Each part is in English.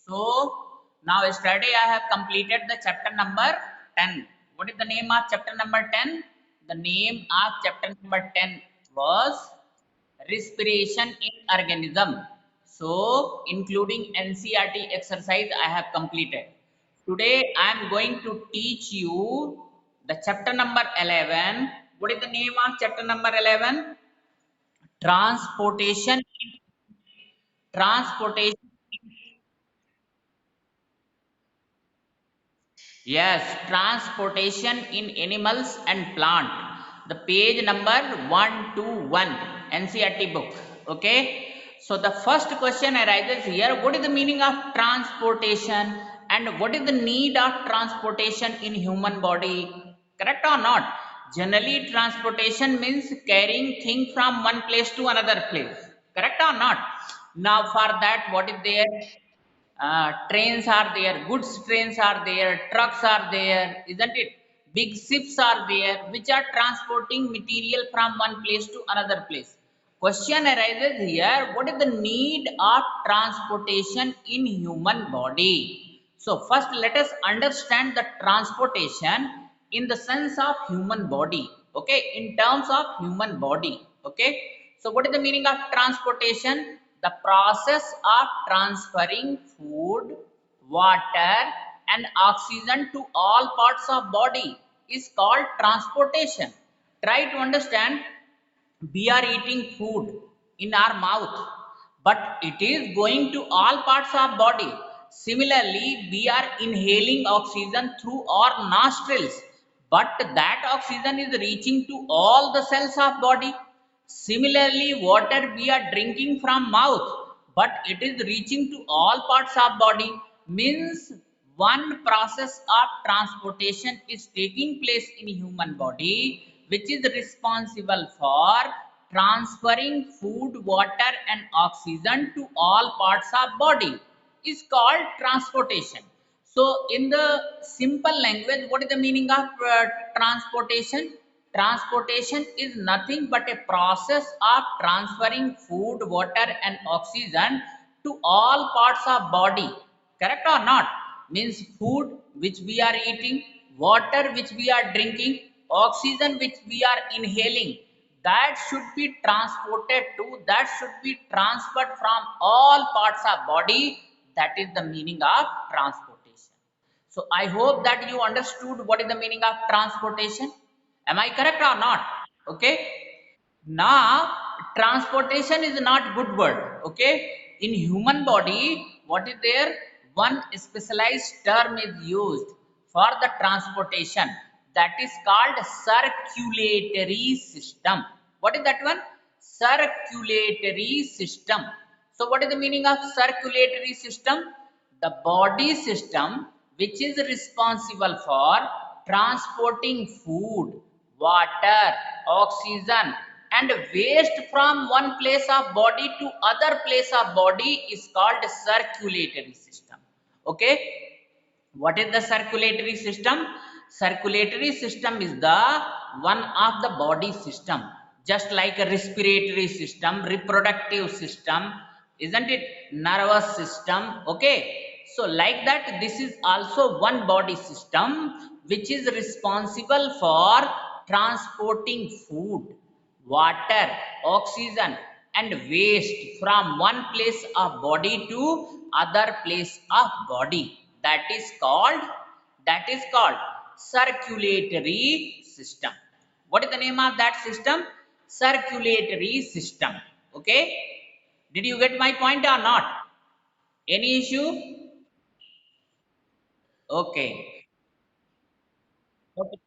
So now yesterday I have completed the chapter number 10. What is the name of chapter number 10? The name of chapter number 10 was respiration in organism. So including NCERT exercise I have completed. Today I am going to teach you the chapter number 11. What is the name of chapter number 11? Transportation. Transportation. Yes, transportation in animals and plant. The page number 121 NCERT book. Okay. So the first question arises here. What is the meaning of transportation and what is the need of transportation in human body? Correct or not? Generally, transportation means carrying thing from one place to another place. Correct or not? Now for that, what is there? Trains are there, goods trains are there, trucks are there, isn't it? Big ships are there which are transporting material from one place to another place. Question arises here, what is the need of transportation in human body? So first let us understand the transportation in the sense of human body, okay, in terms of human body, okay. So what is the meaning of transportation? The process of transferring food, water and oxygen to all parts of body is called transportation. Try to understand, we are eating food in our mouth, but it is going to all parts of body. Similarly, we are inhaling oxygen through our nostrils, but that oxygen is reaching to all the cells of body. Similarly, water we are drinking from mouth, but it is reaching to all parts of body. Means one process of transportation is taking place in human body which is responsible for transferring food, water and oxygen to all parts of body is called transportation. So in the simple language, what is the meaning of transportation? Transportation is nothing but a process of transferring food, water and oxygen to all parts of body. Correct or not? Means food which we are eating, water which we are drinking, oxygen which we are inhaling, that should be transported to, that should be transferred from all parts of body. That is the meaning of transportation. So I hope that you understood what is the meaning of transportation. Am I correct or not? Okay. Now, transportation is not good word. Okay. In human body, what is there? One specialized term is used for the transportation. That is called circulatory system. What is that one? Circulatory system. So what is the meaning of circulatory system? The body system which is responsible for transporting food, water, oxygen and waste from one place of body to other place of body is called circulatory system. Okay. What is the circulatory system? Circulatory system is the one of the body system, just like a respiratory system, reproductive system, isn't it? Nervous system. Okay. So like that, this is also one body system which is responsible for transporting food, water, oxygen and waste from one place of body to other place of body. That is called circulatory system. What is the name of that system? Circulatory system. Okay. Did you get my point or not? Any issue? Okay. Okay.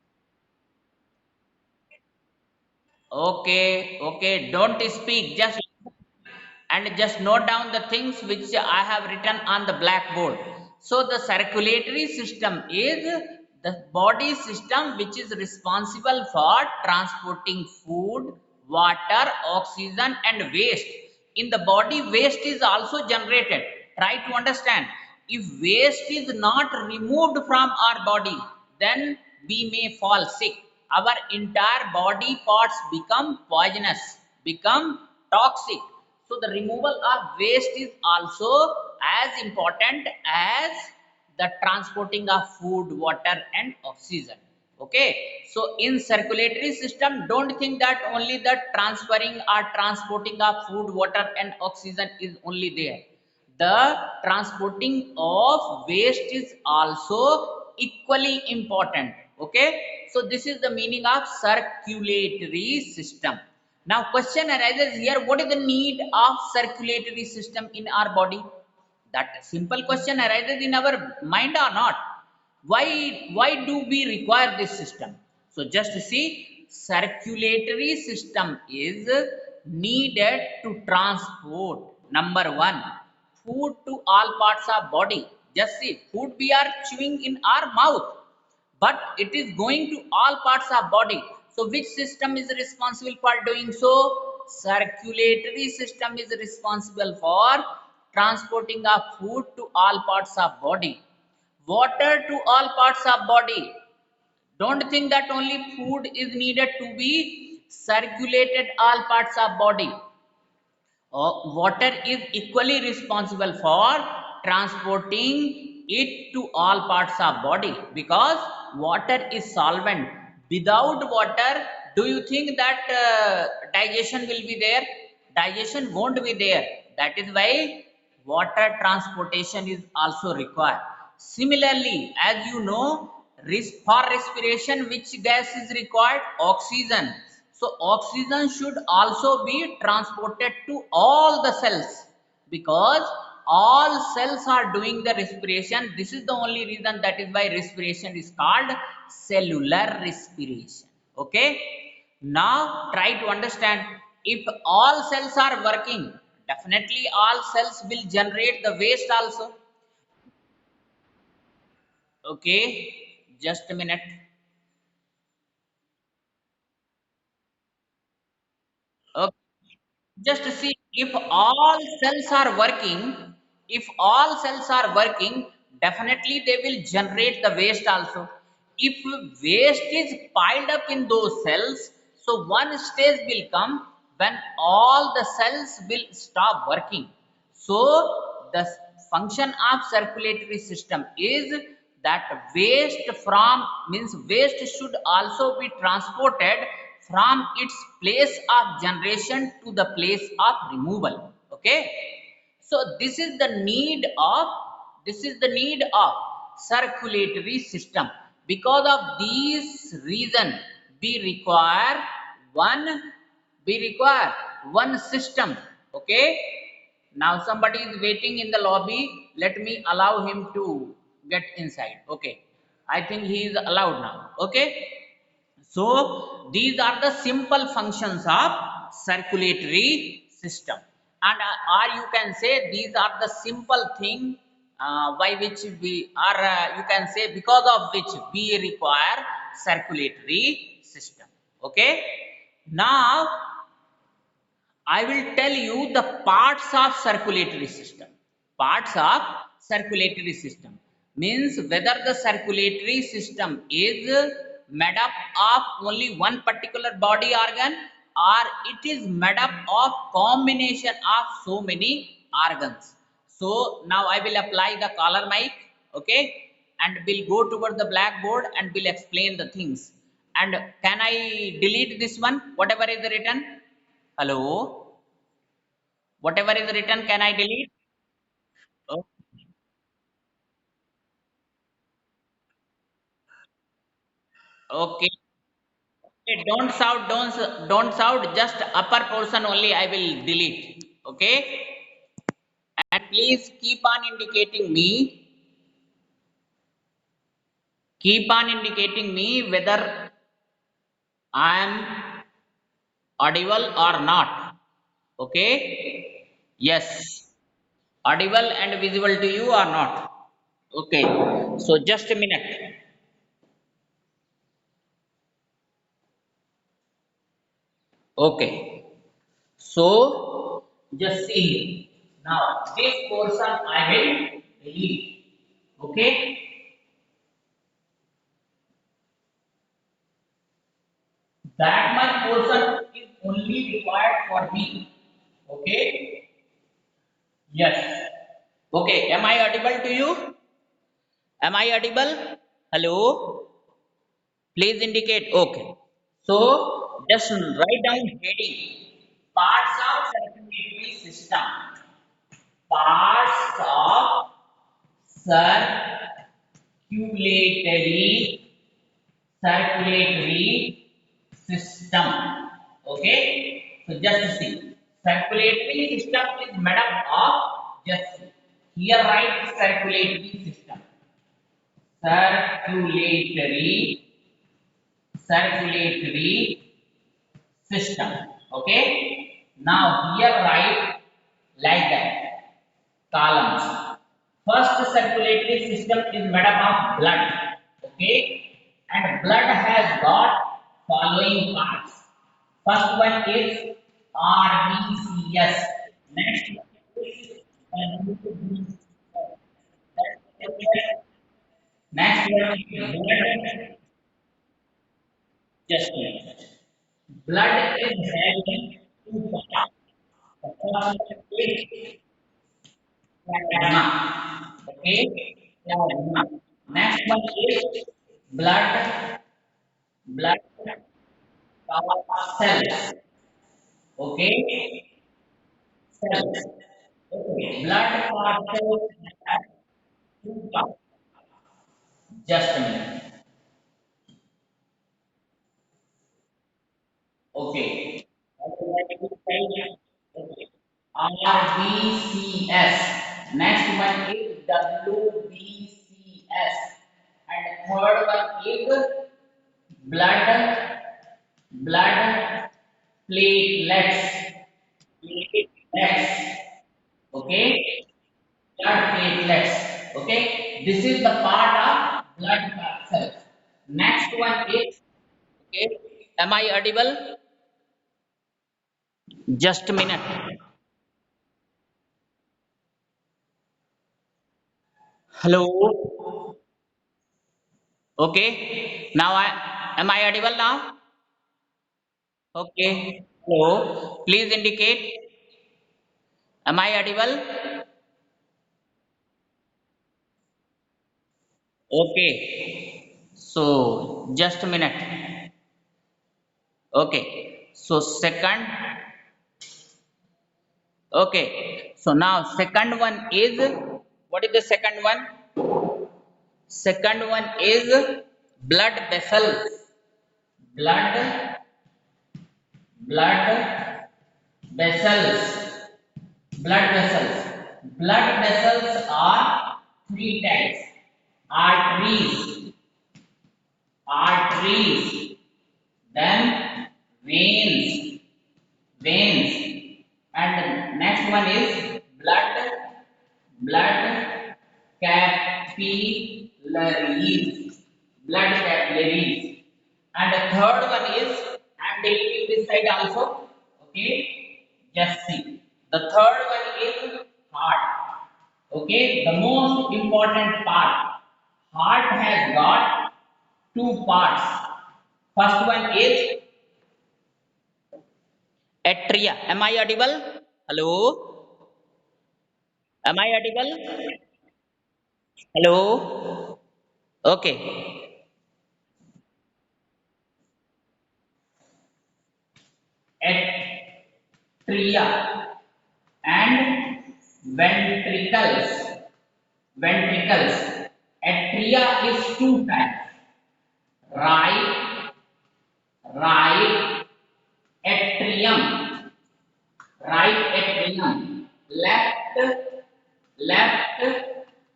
Okay. Okay. Don't speak. Just note down the things which I have written on the blackboard. So the circulatory system is the body system which is responsible for transporting food, water, oxygen and waste. In the body, waste is also generated. Try to understand. If waste is not removed from our body, then we may fall sick. Our entire body parts become poisonous, become toxic. So the removal of waste is also as important as the transporting of food, water and oxygen. Okay, so in circulatory system, don't think that only the transferring or transporting of food, water and oxygen is only there. The transporting of waste is also equally important. Okay, so this is the meaning of circulatory system. Now question arises here, what is the need of circulatory system in our body? That simple question arises in our mind or not? Why do we require this system? So just see, circulatory system is needed to transport, number one, food to all parts of body. Just see, food we are chewing in our mouth, but it is going to all parts of body. So which system is responsible for doing so? Circulatory system is responsible for transporting of food to all parts of body, water to all parts of body. Don't think that only food is needed to be circulated all parts of body. Water is equally responsible for transporting it to all parts of body, because water is solvent. Without water, do you think that digestion will be there? Digestion won't be there. That is why water transportation is also required. Similarly, as you know, for respiration, which gas is required? Oxygen. So oxygen should also be transported to all the cells, because all cells are doing the respiration. This is the only reason, that is why respiration is called cellular respiration. Okay. Now try to understand, if all cells are working, definitely all cells will generate the waste also. Okay, just a minute. Okay. Just see, if all cells are working, if all cells are working, definitely they will generate the waste also. If waste is piled up in those cells, so one stage will come when all the cells will stop working. So the function of circulatory system is that waste from, means waste should also be transported from its place of generation to the place of removal. Okay, so this is the need of circulatory system. Because of these reason, we require one one system. Okay, now somebody is waiting in the lobby, let me allow him to get inside. Okay, I think he is allowed now. Okay, so these are the simple functions of circulatory system, and or you can say these are the simple thing by which we are, you can say, because of which we require circulatory system. Okay, now I will tell you the parts of circulatory system. Parts of circulatory system means whether the circulatory system is made up of only one particular body organ, or it is made up of combination of so many organs. So now I will apply the collar mic, okay, and will go toward the blackboard and will explain the things. And can I delete this one, whatever is written? Hello? Whatever is written, can I delete? Oh, okay. Okay, don't shout, just upper portion only I will delete. Okay? And please keep on indicating me whether I am audible or not. Okay? Yes. Audible and visible to you or not? Okay. So just a minute. Okay. So just see, now this portion I will delete. Okay, that much portion is only required for me. Okay, yes. Okay, am I audible to you? Am I audible? Hello, please indicate. Okay, so just write down heading: parts of circulatory system. Parts of circulatory circulatory system. Okay, so just see, circulatory system is made up of, just see, here write circulatory system. Circulatory system. Okay, now here write like that, columns. First circulatory system is made up of blood. Okay, and blood has got following parts. First one is RBCS. Next one is next one is blood. Just a minute. Blood is having two parts. The first is plasma. Okay, plasma. Next one is blood cells. Okay, cells. Okay, blood cells have two parts. Just a minute. Okay. Okay. RBCS. Next one is WBCS. And third one is blood blood platelets. Platelets. Okay. Blood platelets. Okay. This is the part of blood cells. Next one is, okay. Am I audible? Just a minute. Hello. Okay. Now am I audible now? Okay. Hello. Please indicate. Am I audible? Okay. So just a minute. Okay. So second. Okay. So now second one is, what is the second one? Second one is blood vessels. Blood blood vessels. Blood vessels. Blood vessels are three types: arteries, arteries, then veins, and next one is blood capillaries, blood capillaries, and the third one is, I am deleting this side also. Okay, just see. The third one is heart. Okay, the most important part. Heart has got two parts. First one is atria. Am I audible? Hello? Am I audible? Hello? Okay. Atria and ventricles. Ventricles. Atria is two types. Right, right atrium, right atrium, left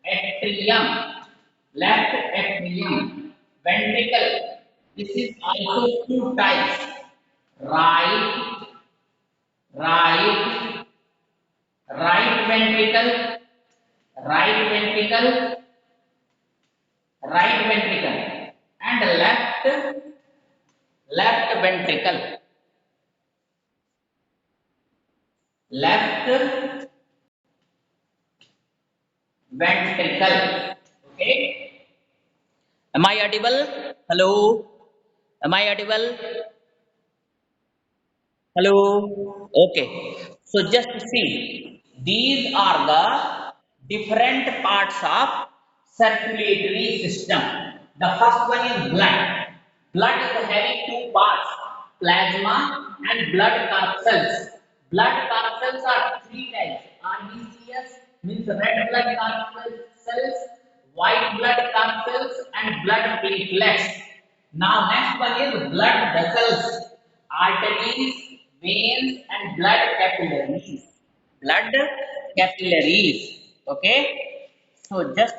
atrium, left atrium, ventricle. This is also two types: right, right, right ventricle, right ventricle, right ventricle, and left ventricle, left ventricle. Okay. Am I audible? Hello? Am I audible? Hello? Okay. So just see, these are the different parts of circulatory system. The first one is blood. Blood is having two parts, plasma and blood corpuscles. Blood corpuscles are three types. RBCS means red blood corpuscles, white blood corpuscles, and blood platelets. Now next one is blood vessels, arteries, veins, and blood capillaries. Blood capillaries. Okay. So just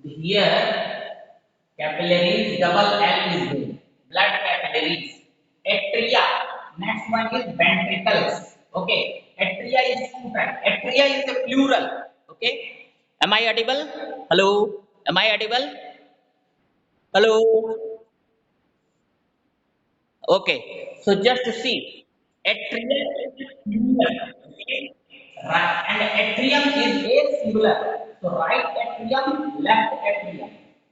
here capillaries double L is there. Blood capillaries. Atria. Next one is ventricles. Okay. Atria is two types. Atria is the plural. Okay. Am I audible? Hello. Am I audible? Hello. Okay, so just to see, atrium is singular, okay? Right, and atrium is a singular. So right atrium, left atrium.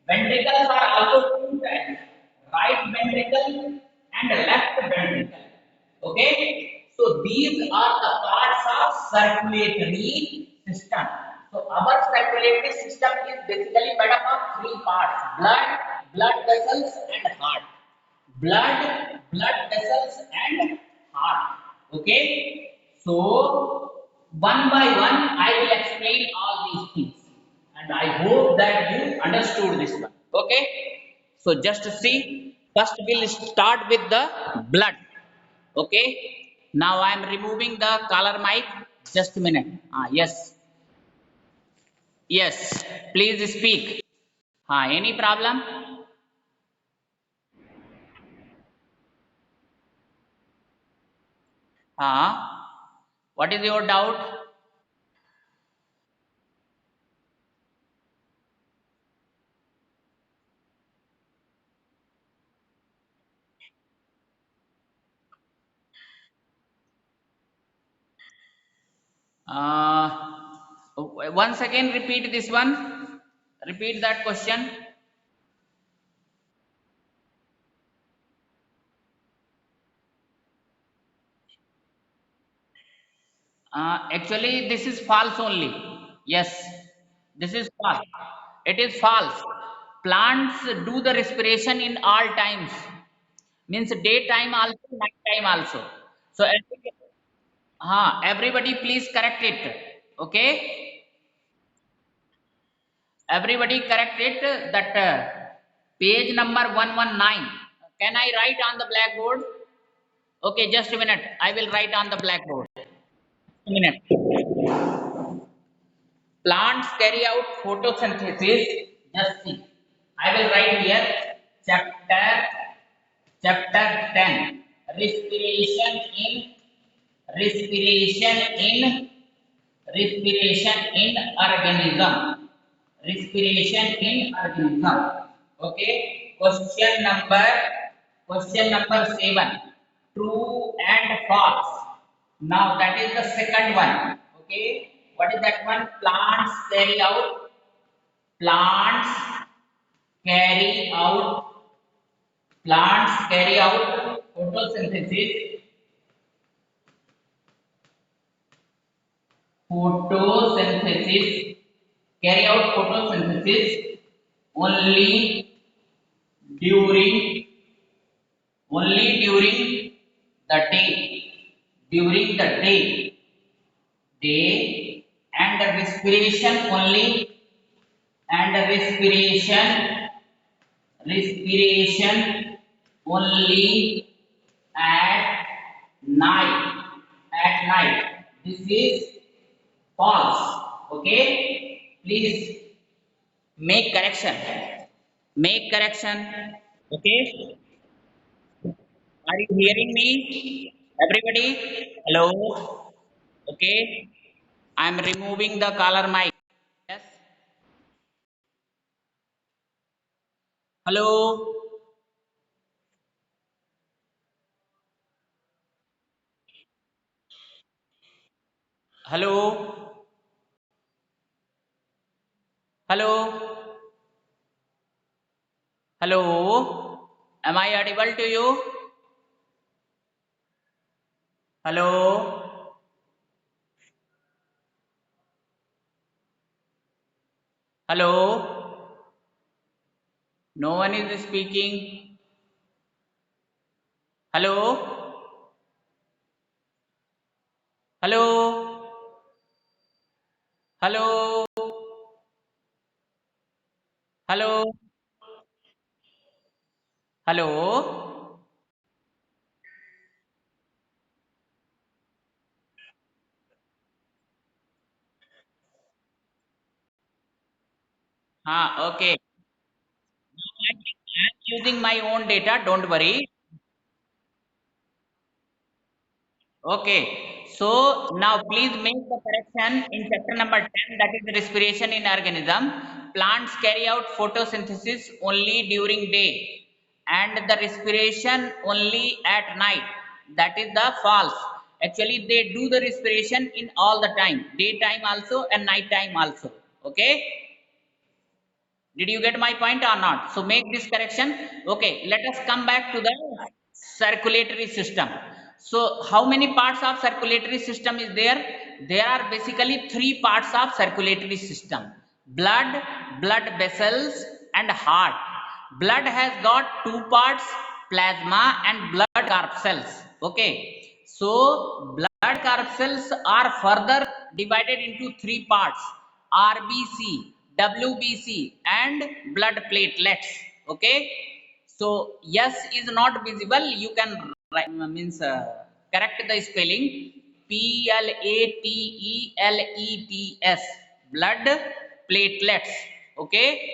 Ventricles are also two types, right ventricle and left ventricle. Okay, so these are the parts of circulatory system. So our circulatory system is basically made up of three parts: blood, blood vessels, and heart. Blood vessels, and heart. Okay, so one by one I will explain all these things, and I hope that you understood this one. Okay, so just see, first we'll start with the blood. Okay, now I am removing the collar mic. Just a minute. Yes, yes, please speak. Any problem? What is your doubt? Once again, repeat this one. Repeat that question. Actually, this is false only. Yes, this is false. It is false. Plants do the respiration in all times. Means daytime also, night time also. So, everybody please correct it. Okay? Everybody correct it that page number 119. Can I write on the blackboard? Okay, just a minute. I will write on the blackboard. A minute. Plants carry out photosynthesis. Just see. I will write here chapter chapter 10. Respiration in respiration in respiration in organism. Respiration in organism. Okay. Question number 7. True and false. Now that is the second one. Okay. What is that one? Plants carry out plants carry out photosynthesis. Photosynthesis carry out photosynthesis only during during the day and respiration only and respiration only at night. This is false. Okay, please make correction. Okay, are you hearing me, everybody? Hello. Okay, I am removing the collar mic. Yes. Hello. Hello. Hello. Hello. Am I audible to you? Hello. Hello? No one is speaking. Hello? Hello? Hello? Hello? Hello? Okay. I'm using my own data, don't worry. Okay, so now please make the correction in chapter number 10, that is respiration in organism. Plants carry out photosynthesis only during day and the respiration only at night. That is the false. Actually, they do the respiration in all the time, daytime also and night time also. Okay. Did you get my point or not? So make this correction. Okay, let us come back to the circulatory system. So how many parts of circulatory system is there? There are basically three parts of circulatory system. Blood, blood vessels and heart. Blood has got two parts, plasma and blood corpuscles. Okay. So blood corpuscles are further divided into three parts: RBC, WBC and blood platelets. Okay. So yes is not visible. You can write, correct the spelling. PLATELETS, blood platelets. Okay.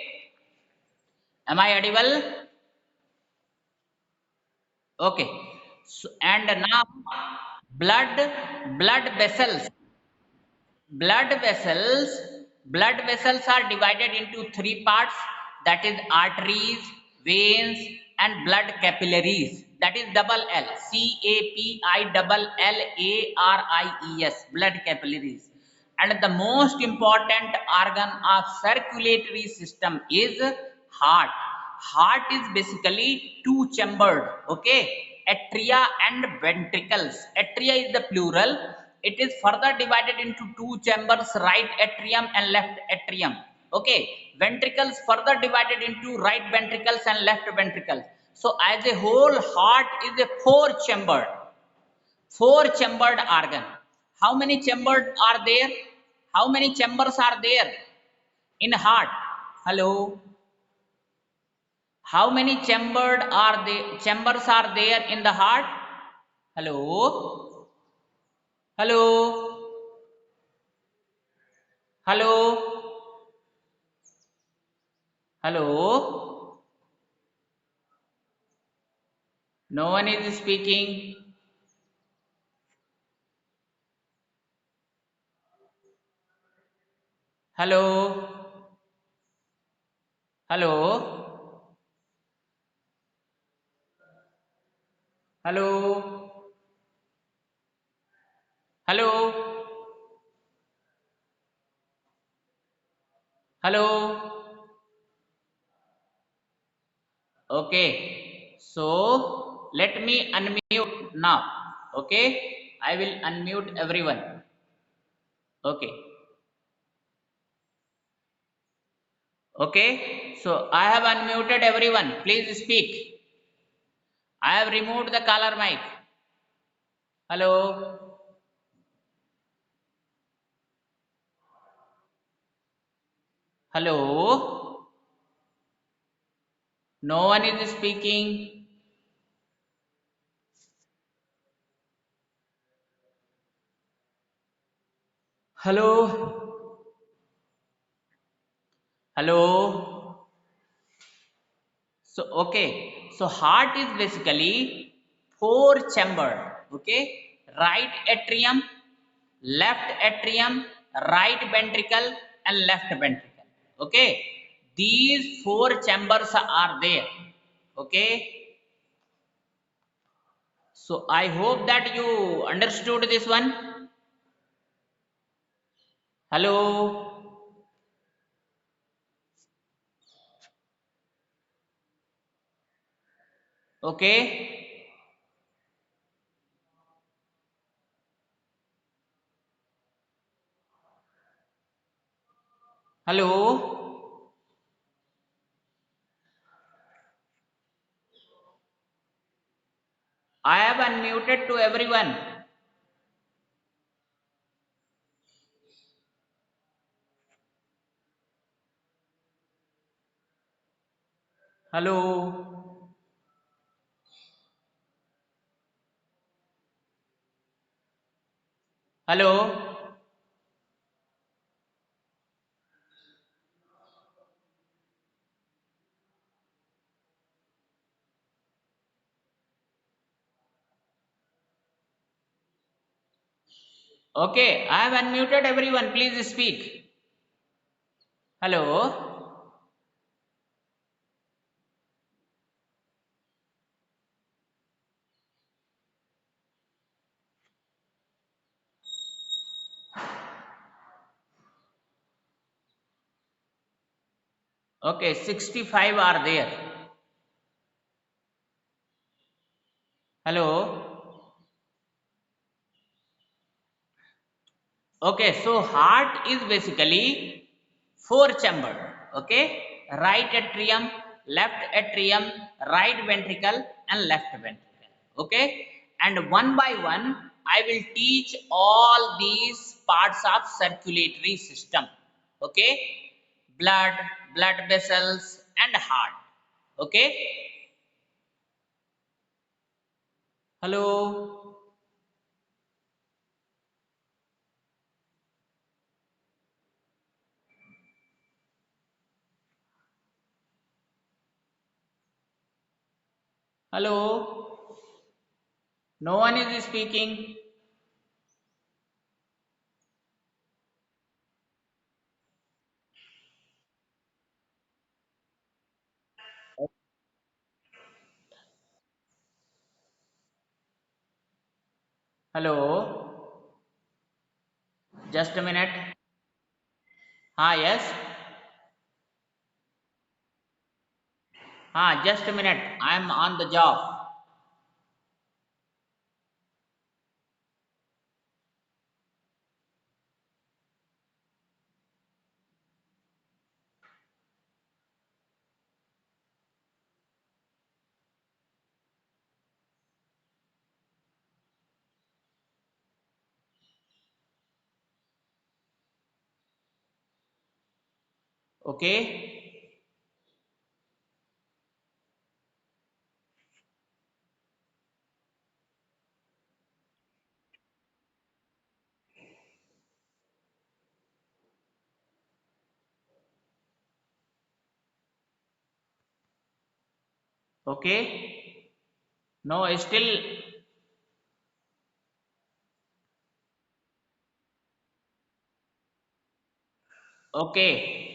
Am I audible? Okay. So, and now blood blood vessels blood vessels blood vessels are divided into three parts, that is arteries, veins and blood capillaries, that is double L, CAPILLARIES, blood capillaries. And the most important organ of circulatory system is heart. Heart is basically two chambered. Okay. Atria and ventricles. Atria is the plural. It is further divided into two chambers, right atrium and left atrium. Okay. Ventricles further divided into right ventricles and left ventricles. So as a whole, heart is a four chambered organ. How many chambered are there? How many chambers are there in heart? Hello? How many chambers are there in the heart? Hello? Hello? Hello? Hello? No one is speaking. Hello? Hello? Hello? Hello? Hello? Okay. So let me unmute now. Okay. I will unmute everyone. Okay. Okay. So I have unmuted everyone. Please speak. I have removed the caller mic. Hello. Hello. No one is speaking. Hello. Hello. So okay. So heart is basically four chambered. Okay. Right atrium, left atrium, right ventricle and left ventricle. Okay. These four chambers are there. Okay. So I hope that you understood this one. Hello. Okay. Hello. have unmuted to everyone. Hello. Hello. Okay, I have unmuted everyone. Please speak. Hello. Okay, 65 are there. Hello. Okay, so heart is basically four chamber. Okay, right atrium, left atrium, right ventricle, and left ventricle. Okay, and one by one I will teach all these parts of circulatory system. Okay, blood, blood vessels, and heart. Okay. Hello. Hello. No one is speaking. Hello. Just a minute. Yes. Just a minute. I'm on the job. Okay. Okay. No, still. Okay.